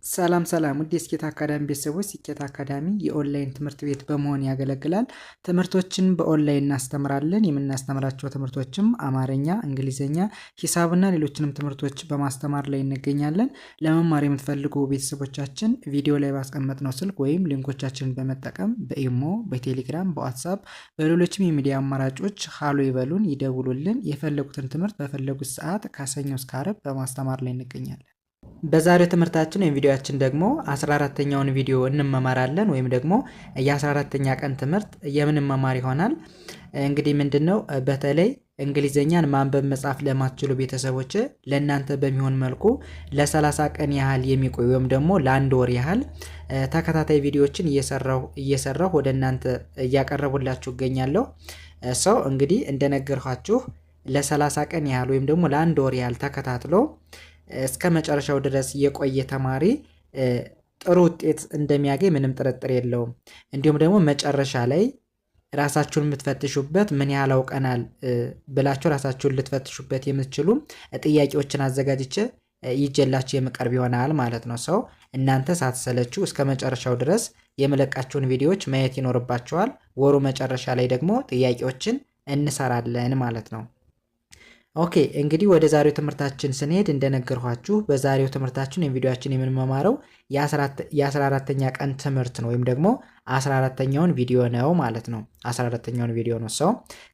ሰላም ሰላም ውድ የስኬት አካዳሚ ቤተሰቦች፣ ስኬት አካዳሚ የኦንላይን ትምህርት ቤት በመሆን ያገለግላል። ትምህርቶችን በኦንላይን እናስተምራለን። የምናስተምራቸው ትምህርቶችም አማርኛ፣ እንግሊዝኛ፣ ሂሳብና ሌሎችንም ትምህርቶች በማስተማር ላይ እንገኛለን። ለመማር የምትፈልጉ ቤተሰቦቻችን ቪዲዮ ላይ ባስቀመጥነው ስልክ ወይም ሊንኮቻችንን በመጠቀም በኢሞ፣ በቴሌግራም፣ በዋትሳፕ በሌሎችም የሚዲያ አማራጮች ሃሎ ይበሉን፣ ይደውሉልን። የፈለጉትን ትምህርት በፈለጉት ሰዓት ከሰኞ እስከ ዓርብ በማስተማር ላይ እንገኛለን። በዛሬው ትምህርታችን ወይም ቪዲዮአችን ደግሞ 14ኛውን ቪዲዮ እንመማራለን ወይም ደግሞ የ14ኛ ቀን ትምህርት የምንመማር ይሆናል። እንግዲህ ምንድነው በተለይ እንግሊዘኛን ማንበብ መጻፍ ለማትችሉ ቤተሰቦች ለእናንተ በሚሆን መልኩ ለ30 ቀን ያህል የሚቆይ ወይም ደግሞ ለአንድ ወር ያህል ተከታታይ ቪዲዮዎችን እየሰራሁ ወደ እናንተ እያቀረቡላችሁ እገኛለሁ። ሰው እንግዲህ እንደነገርኳችሁ ለ30 ቀን ያህል ወይም ደግሞ ለአንድ ወር ያህል ተከታትሎ እስከ መጨረሻው ድረስ የቆየ ተማሪ ጥሩ ውጤት እንደሚያገኝ ምንም ጥርጥር የለውም። እንዲሁም ደግሞ መጨረሻ ላይ ራሳችሁን የምትፈትሹበት ምን ያህል አውቀናል ብላችሁ ራሳችሁን ልትፈትሹበት የምትችሉ ጥያቄዎችን አዘጋጅቼ ይጀላችሁ የምቀርብ ይሆናል ማለት ነው። ሰው እናንተ ሳትሰለቹ እስከ መጨረሻው ድረስ የምለቃችሁን ቪዲዮዎች ማየት ይኖርባችኋል። ወሩ መጨረሻ ላይ ደግሞ ጥያቄዎችን እንሰራለን ማለት ነው። ኦኬ እንግዲህ ወደ ዛሬው ትምህርታችን ስንሄድ እንደነገርኳችሁ በዛሬው ትምህርታችን የቪዲዮአችን የምንመማረው የ14ኛ ቀን ትምህርት ነው ወይም ደግሞ 14ኛውን ቪዲዮ ነው ማለት ነው። 14ኛውን ቪዲዮ ነው። ሰው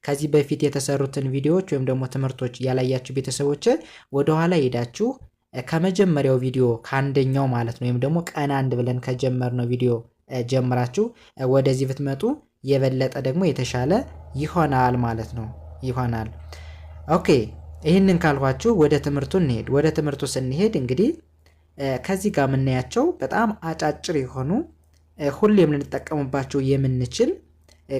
ከዚህ በፊት የተሰሩትን ቪዲዮዎች ወይም ደግሞ ትምህርቶች ያላያችሁ ቤተሰቦች ወደ ኋላ ሄዳችሁ ከመጀመሪያው ቪዲዮ ከአንደኛው ማለት ነው ወይም ደግሞ ቀን አንድ ብለን ከጀመርነው ቪዲዮ ጀምራችሁ ወደዚህ ብትመጡ የበለጠ ደግሞ የተሻለ ይሆናል ማለት ነው ይሆናል። ኦኬ ይህንን ካልኳችሁ ወደ ትምህርቱ እንሄድ። ወደ ትምህርቱ ስንሄድ እንግዲህ ከዚህ ጋር የምናያቸው በጣም አጫጭር የሆኑ ሁሌም ልንጠቀምባቸው የምንችል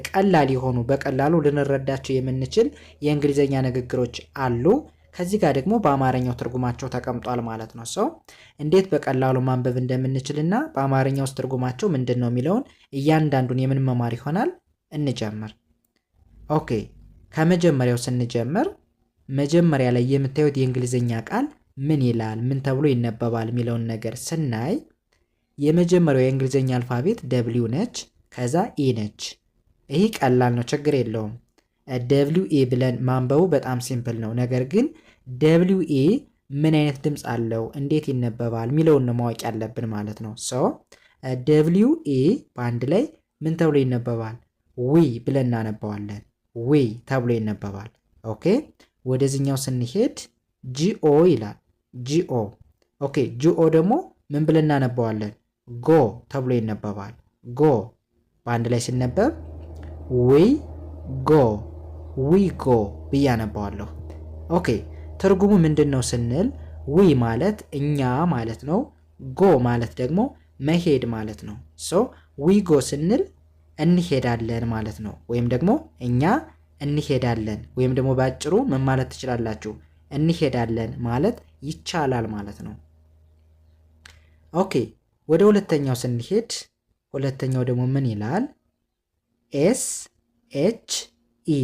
ቀላል የሆኑ በቀላሉ ልንረዳቸው የምንችል የእንግሊዝኛ ንግግሮች አሉ። ከዚህ ጋር ደግሞ በአማርኛው ትርጉማቸው ተቀምጧል ማለት ነው። ሰው እንዴት በቀላሉ ማንበብ እንደምንችልና በአማርኛው ውስጥ ትርጉማቸው ምንድን ነው የሚለውን እያንዳንዱን የምንመማር ይሆናል። እንጀምር። ኦኬ ከመጀመሪያው ስንጀምር መጀመሪያ ላይ የምታዩት የእንግሊዝኛ ቃል ምን ይላል፣ ምን ተብሎ ይነበባል የሚለውን ነገር ስናይ የመጀመሪያው የእንግሊዝኛ አልፋቤት ደብሊው ነች፣ ከዛ ኤ ነች። ይሄ ቀላል ነው፣ ችግር የለውም። ደብሊው ኤ ብለን ማንበቡ በጣም ሲምፕል ነው። ነገር ግን ደብሊው ኤ ምን አይነት ድምፅ አለው፣ እንዴት ይነበባል የሚለውን ነው ማወቅ ያለብን ማለት ነው። ሶ ደብሊው ኤ በአንድ ላይ ምን ተብሎ ይነበባል? ዊ ብለን እናነባዋለን። ዊ ተብሎ ይነበባል። ኦኬ ወደዚህኛው ስንሄድ ጂኦ ይላል። ጂኦ ኦኬ ጂኦ ደግሞ ምን ብለን እናነባዋለን? ጎ ተብሎ ይነበባል። ጎ በአንድ ላይ ሲነበብ ዊ ጎ ዊ ጎ ብዬ አነባዋለሁ። ኦኬ ትርጉሙ ምንድን ነው ስንል ዊ ማለት እኛ ማለት ነው። ጎ ማለት ደግሞ መሄድ ማለት ነው። ሶ ዊ ጎ ስንል እንሄዳለን ማለት ነው። ወይም ደግሞ እኛ እንሄዳለን ወይም ደግሞ ባጭሩ ምን ማለት ትችላላችሁ? እንሄዳለን ማለት ይቻላል ማለት ነው። ኦኬ ወደ ሁለተኛው ስንሄድ ሁለተኛው ደግሞ ምን ይላል? ኤስ ኤች ኢ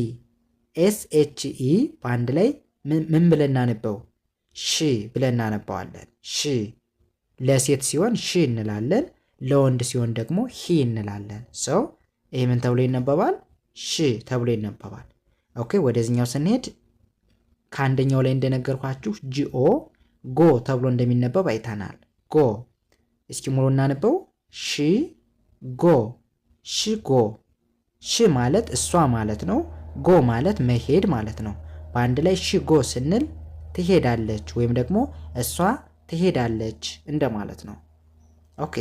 ኤስ ኤች ኢ በአንድ ላይ ምን ብለን እናነበው? ሺ ብለን እናነባዋለን። ሺ ለሴት ሲሆን ሺ እንላለን፣ ለወንድ ሲሆን ደግሞ ሂ እንላለን። ሰው ይሄ ምን ተብሎ ይነበባል? ሺ ተብሎ ይነበባል። ኦኬ ወደዚህኛው ስንሄድ ከአንደኛው ላይ እንደነገርኳችሁ ጂኦ ጎ ተብሎ እንደሚነበብ አይተናል። ጎ እስኪ ሙሉ እናነበው። ሺ ጎ ሺ ጎ ሺ ማለት እሷ ማለት ነው። ጎ ማለት መሄድ ማለት ነው። በአንድ ላይ ሺ ጎ ስንል ትሄዳለች ወይም ደግሞ እሷ ትሄዳለች እንደማለት ነው። ኦኬ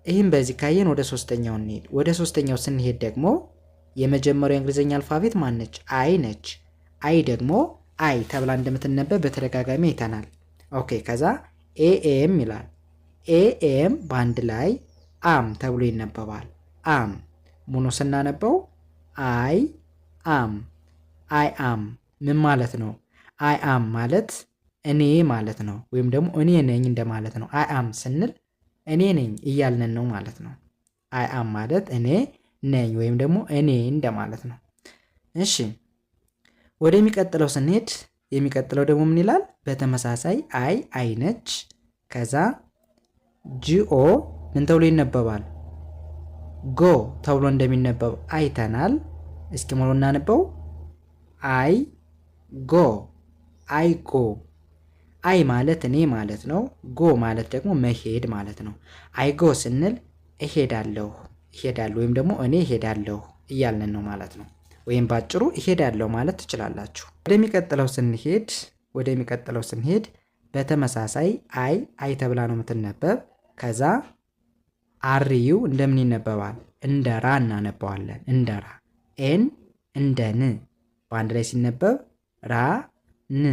ይህም በዚህ ካየን ወደ ሶስተኛው እንሄድ። ወደ ሶስተኛው ስንሄድ ደግሞ የመጀመሪያው የእንግሊዝኛ አልፋቤት ማን ነች? አይ ነች። አይ ደግሞ አይ ተብላ እንደምትነበብ በተደጋጋሚ አይተናል። ኦኬ ከዛ ኤኤም ይላል። ኤኤም በአንድ ላይ አም ተብሎ ይነበባል። አም ሙሉ ስናነበው አይ አም አይ አም ምን ማለት ነው? አይ አም ማለት እኔ ማለት ነው፣ ወይም ደግሞ እኔ ነኝ እንደማለት ነው። አይ አም ስንል እኔ ነኝ እያልን ነው ማለት ነው። አይ አም ማለት እኔ ነኝ ወይም ደግሞ እኔ እንደማለት ነው። እሺ ወደሚቀጥለው ስንሄድ የሚቀጥለው ደግሞ ምን ይላል? በተመሳሳይ አይ ነች፣ ከዛ ጂኦ ምን ተብሎ ይነበባል? ጎ ተብሎ እንደሚነበብ አይተናል። እስኪ ሙሉ እናነበው። አይ ጎ፣ አይ ጎ። አይ ማለት እኔ ማለት ነው። ጎ ማለት ደግሞ መሄድ ማለት ነው። አይ ጎ ስንል እሄዳለሁ ወይም ደግሞ እኔ እሄዳለሁ እያልን ነው ማለት ነው። ወይም ባጭሩ እሄዳለሁ ማለት ትችላላችሁ። ወደሚቀጥለው ስንሄድ በተመሳሳይ አይ ተብላ ነው የምትነበብ። ከዛ አርዩ እንደምን ይነበባል? እንደ ራ እናነባዋለን። እንደ ራ። ኤን እንደ ን በአንድ ላይ ሲነበብ ራ ን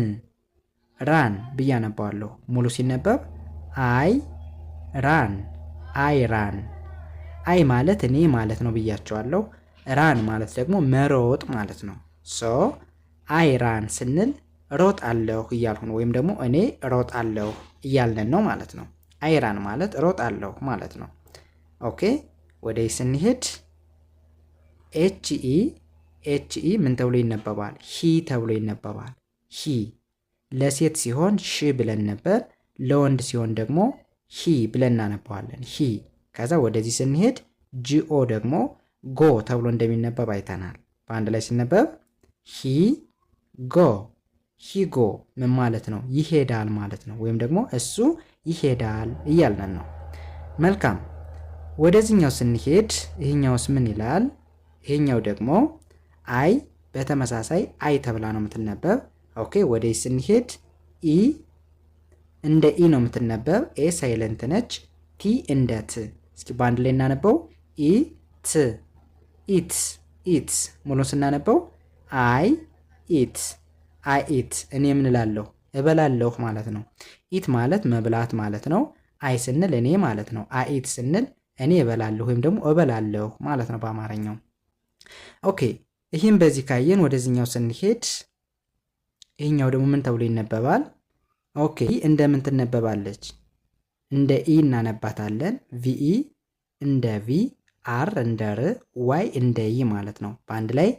ራን ብዬ አነባዋለሁ። ሙሉ ሲነበብ አይ ራን፣ አይ ራን። አይ ማለት እኔ ማለት ነው ብያቸዋለሁ። ራን ማለት ደግሞ መሮጥ ማለት ነው። ሶ አይ ራን ስንል ሮጥ አለሁ እያልሁ ነው፣ ወይም ደግሞ እኔ ሮጥ አለሁ እያልን ነው ማለት ነው። አይ ራን ማለት ሮጥ አለሁ ማለት ነው። ኦኬ ወደ ስንሄድ ኤችኢ ምን ተብሎ ይነበባል? ሂ ተብሎ ይነበባል። ሂ ለሴት ሲሆን ሺ ብለን ነበር። ለወንድ ሲሆን ደግሞ ሂ ብለን እናነባዋለን። ሂ። ከዛ ወደዚህ ስንሄድ ጂኦ ደግሞ ጎ ተብሎ እንደሚነበብ አይተናል። በአንድ ላይ ሲነበብ ሂ ጎ፣ ሂ ጎ ምን ማለት ነው? ይሄዳል ማለት ነው። ወይም ደግሞ እሱ ይሄዳል እያልን ነው። መልካም። ወደዚህኛው ስንሄድ ይሄኛውስ ምን ይላል? ይሄኛው ደግሞ አይ በተመሳሳይ አይ ተብላ ነው የምትነበብ። ኦኬ ወደዚህ ስንሄድ ኢ እንደ ኢ ነው የምትነበብ። ኤ ሳይለንት ነች። ቲ እንደ ት። እስኪ በአንድ ላይ እናነበው። ኢ ት፣ ኢት፣ ኢት። ሙሉ ስናነበው አይ ኢት፣ አይ ኢት። እኔ ምን እላለሁ? እበላለሁ ማለት ነው። ኢት ማለት መብላት ማለት ነው። አይ ስንል እኔ ማለት ነው። አይ ኢት ስንል እኔ እበላለሁ ወይም ደግሞ እበላለሁ ማለት ነው በአማርኛው። ኦኬ ይህም በዚህ ካየን ወደዚህኛው ስንሄድ ይህኛው ደግሞ ምን ተብሎ ይነበባል? ኦኬ እንደምን ትነበባለች? እንደ ኢ እናነባታለን። ቪኢ እንደ ቪ፣ አር እንደ ር፣ ዋይ እንደ ይ ማለት ነው። በአንድ ላይ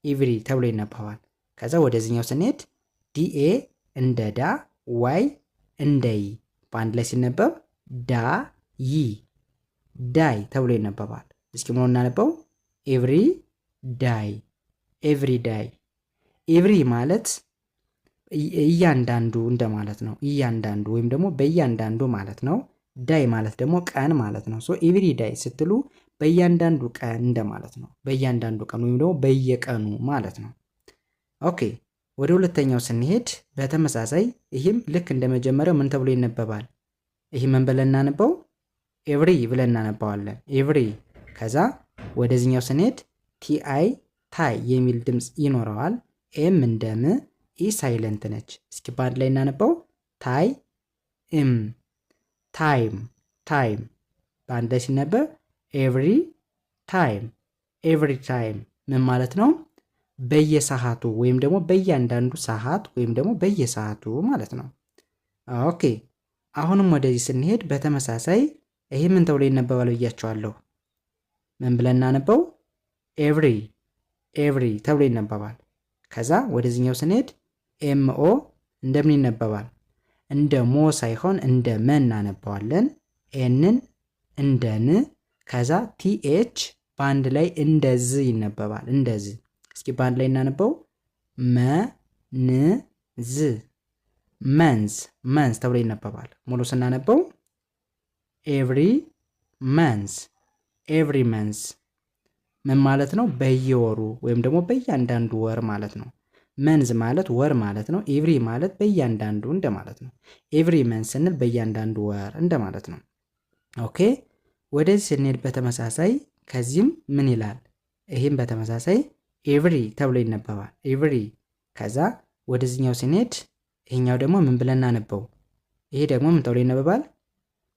ኢቭሪ ተብሎ ይነበባል። ከዛ ወደዚህኛው ስንሄድ ዲኤ እንደ ዳ፣ ዋይ እንደ ይ፣ በአንድ ላይ ሲነበብ ዳ ይ፣ ዳይ ተብሎ ይነበባል። እስኪ ምን እናነበው? ኤቭሪ ዳይ፣ ኤቭሪ ዳይ። ኤቭሪ ማለት እያንዳንዱ እንደማለት ነው። እያንዳንዱ ወይም ደግሞ በእያንዳንዱ ማለት ነው። ዳይ ማለት ደግሞ ቀን ማለት ነው። ሶ ኤቭሪ ዳይ ስትሉ በእያንዳንዱ ቀን እንደማለት ነው። በእያንዳንዱ ቀን ወይም ደግሞ በየቀኑ ማለት ነው። ኦኬ ወደ ሁለተኛው ስንሄድ በተመሳሳይ ይህም ልክ እንደመጀመሪያው ምን ተብሎ ይነበባል? ይህ ምን ብለን እናነበው? ኤቭሪ ብለን እናነባዋለን። ኤቭሪ። ከዛ ወደዚህኛው ስንሄድ ቲአይ ታይ የሚል ድምፅ ይኖረዋል። ኤም እንደ ም፣ ኢ ሳይለንት ነች። እስኪ በአንድ ላይ እናነበው። ታይ እም፣ ታይም፣ ታይም። በአንድ ላይ ሲነበብ ኤቭሪ ታይም፣ ኤቭሪ ታይም ምን ማለት ነው? በየሰዓቱ ወይም ደግሞ በእያንዳንዱ ሰዓት ወይም ደግሞ በየሰዓቱ ማለት ነው። ኦኬ አሁንም ወደዚህ ስንሄድ በተመሳሳይ ይህ ምን ተብሎ ይነበባል ብያቸዋለሁ። ምን ብለን እናነበው? ኤቭሪ ተብሎ ይነበባል። ከዛ ወደዚህኛው ስንሄድ ኤምኦ እንደምን ይነበባል? እንደ ሞ ሳይሆን እንደ መ እናነባዋለን። ኤንን እንደ ን፣ ከዛ ቲኤች በአንድ ላይ እንደ ዝ ይነበባል። እንደዝ። እስኪ በአንድ ላይ እናነበው። መንዝ፣ መንዝ፣ መንዝ ተብሎ ይነበባል። ሙሉ ስናነበው ኤቭሪ መንዝ፣ ኤቭሪ መንዝ ምን ማለት ነው? በየወሩ ወይም ደግሞ በእያንዳንዱ ወር ማለት ነው። መንዝ ማለት ወር ማለት ነው። ኤቭሪ ማለት በእያንዳንዱ እንደማለት ነው። ኤቭሪ መንዝ ስንል በእያንዳንዱ ወር እንደማለት ነው። ኦኬ ወደዚህ ስንሄድ በተመሳሳይ ከዚህም ምን ይላል? ይህም በተመሳሳይ ኤቭሪ ተብሎ ይነበባል። ኤቭሪ። ከዛ ወደዚህኛው ስንሄድ ይሄኛው ደግሞ ምን ብለን እናነበው? ይሄ ደግሞ ምን ተብሎ ይነበባል?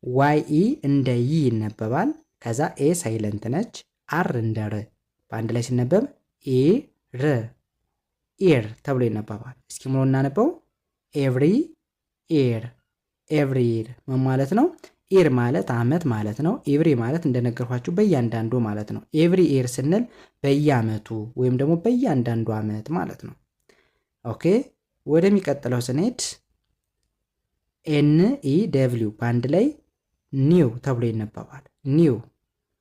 ዋይ ኢ እንደ ይ ይነበባል። ከዛ ኤ ሳይለንት ነች። አር እንደ ር፣ በአንድ ላይ ሲነበብ ር፣ ኤር ተብሎ ይነበባል። እስኪ ሙሉ እናነበው። ኤቭሪ ኤር፣ ኤቭሪ ኤር ምን ማለት ነው? ኤር ማለት አመት ማለት ነው። ኤቭሪ ማለት እንደነገርኳችሁ በእያንዳንዱ ማለት ነው። ኤቭሪ ኤር ስንል በየአመቱ ወይም ደግሞ በእያንዳንዱ አመት ማለት ነው። ኦኬ ወደሚቀጥለው ስንሄድ NEW በአንድ ላይ ኒው ተብሎ ይነበባል። ኒው።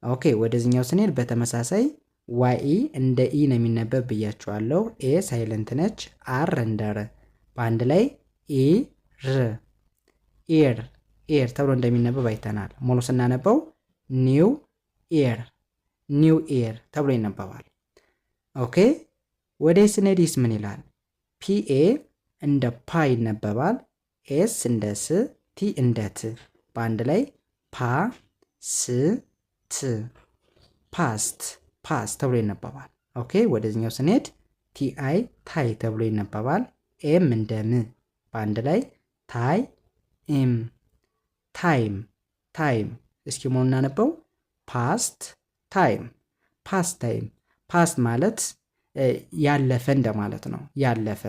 ኦኬ ወደዚህኛው ስንሄድ በተመሳሳይ ዋኢ እንደ ኢ ነው የሚነበብ ብያችኋለሁ። ኤ ሳይለንት ነች። አር እንደ ር በአንድ ላይ ኤር ኤር ተብሎ እንደሚነበብ አይተናል። ሙሉ ስናነበው ኒው ኤር ተብሎ ይነበባል። ኦኬ ወደ ስንሄድስ ምን ይላል? ፒኤ እንደ ፓ ይነበባል። ኤስ እንደ ስ፣ ቲ እንደ ት በአንድ ላይ ፓስት ተብሎ ይነበባል። ኦኬ ወደዚህኛው ስንሄድ ቲአይ ታይ ተብሎ ይነበባል። ኤም እንደ ም በአንድ ላይ ታይም። እስኪ ሙሉ እናነበው። ፓስት ታይም። ፓስት ማለት ያለፈ እንደማለት ነው። ያለፈ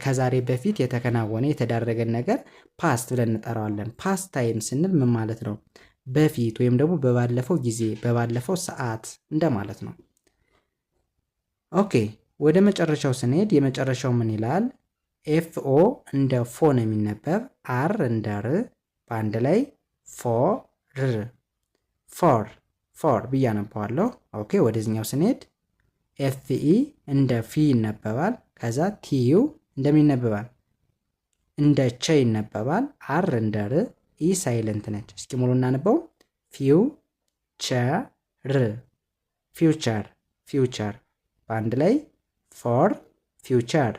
ከዛሬ በፊት የተከናወነ የተዳረገን ነገር ፓስት ብለን እንጠራዋለን። ፓስት ታይም ስንል ምን ማለት ነው? በፊት ወይም ደግሞ በባለፈው ጊዜ፣ በባለፈው ሰዓት እንደማለት ነው። ኦኬ ወደ መጨረሻው ስንሄድ የመጨረሻው ምን ይላል? ኤፍኦ እንደ ፎ ነው የሚነበብ። አር እንደ ር በአንድ ላይ ፎር ብዬ አነባዋለሁ። ኦኬ ወደዚህኛው ስንሄድ ኤፍኢ እንደ ፊ ይነበባል። ከዛ ቲዩ እንደሚነበባል እንደ ቸ ይነበባል። አር እንደ ር ኢ ሳይለንት ነች። እስኪ ሙሉ እናነበው። ፊውቸር በአንድ ላይ ፎር ፊውቸር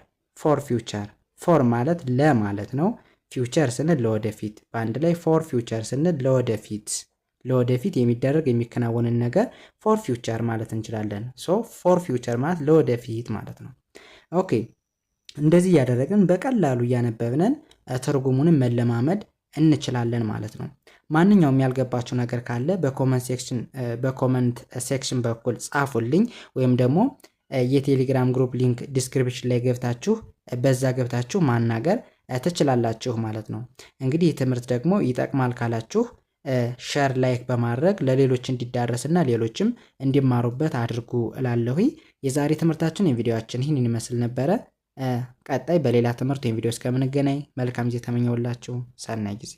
ፎር ማለት ለማለት ነው። ፊውቸር ስንል ለወደፊት በአንድ ላይ ፎር ፊውቸር ስንል ለወደፊት የሚደረግ የሚከናወንን ነገር ፎር ፊውቸር ማለት እንችላለን። ሶ ፎር ፊውቸር ማለት ለወደፊት ማለት ነው። ኦኬ እንደዚህ እያደረግን በቀላሉ እያነበብነን ትርጉሙንም መለማመድ እንችላለን ማለት ነው። ማንኛውም ያልገባችሁ ነገር ካለ በኮመንት ሴክሽን በኩል ጻፉልኝ፣ ወይም ደግሞ የቴሌግራም ግሩፕ ሊንክ ዲስክሪፕሽን ላይ ገብታችሁ በዛ ገብታችሁ ማናገር ትችላላችሁ ማለት ነው። እንግዲህ ይህ ትምህርት ደግሞ ይጠቅማል ካላችሁ ሼር ላይክ በማድረግ ለሌሎች እንዲዳረስና ሌሎችም እንዲማሩበት አድርጉ እላለሁ። የዛሬ ትምህርታችን የቪዲዮአችን ይህን ይመስል ነበረ። ቀጣይ በሌላ ትምህርት ወይም ቪዲዮ እስከምንገናኝ መልካም ጊዜ ተመኘውላችሁ። ሰናይ ጊዜ